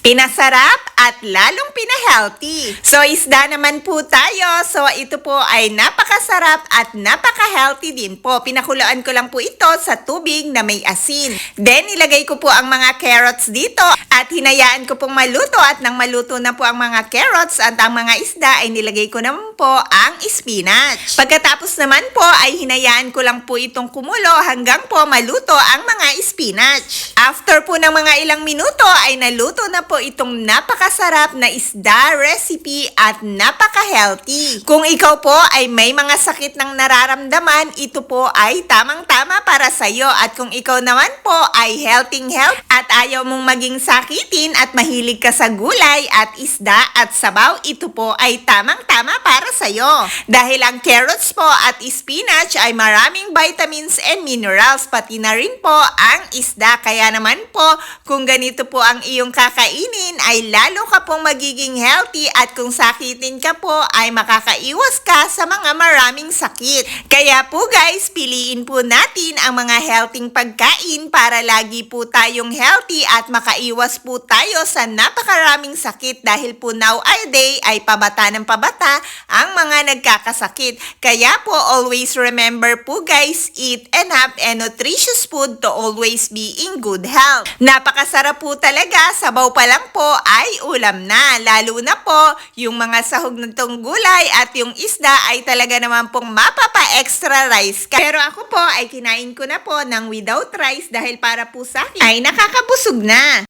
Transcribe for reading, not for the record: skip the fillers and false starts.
pinasarap at lalong pinahealthy. So isda naman po tayo. So ito po ay napakasarap at napaka-healthy din po. Pinakuluan ko lang po ito sa tubig na may asin. Then ilagay ko po ang mga carrots dito at hinayaan ko pong maluto at nang maluto na po ang mga carrots at ang mga isda ay nilagay ko naman po ang spinach. Pagkatapos naman po ay hinayaan ko lang po itong kumulo hanggang po maluto ang mga spinach. After po ng mga ilang minuto ay naluto na po itong napakasarap na isda recipe at napaka-healthy. Kung ikaw po ay may mga sakit ng nararamdaman, ito po ay tamang-tama para sa'yo. At kung ikaw naman po ay healthy at ayaw mong maging sakitin at mahilig ka sa gulay at isda at sabaw, ito po ay tamang-tama para sa'yo. Dahil ang carrots po at spinach ay maraming vitamins and minerals, pati na rin po ang isda. Kaya naman po, kung ganito po ang iyong kakainin, ay lalo ka pong magiging healthy at kung sakitin ka po, ay makakaiwas ka sa mga maraming sakit. Kaya po guys, piliin po natin ang mga healthy pagkain para lagi po tayong healthy at makaiwas po tayo sa napakaraming sakit dahil po nowadays ay pabata ng pabata ang mga nagkakasakit. Kaya po always remember po guys, eat enough and nutritious food to always be in good health. Napakasarap po talaga, sabaw pa lang po ay ulam na. Lalo na po yung mga sahog ng tong gulay at yung isda ay talaga naman pong mapapa-extra rice ka. Pero ako po ay kinain ko na po ng without rice dahil para po sa akin ay nakakabusog na.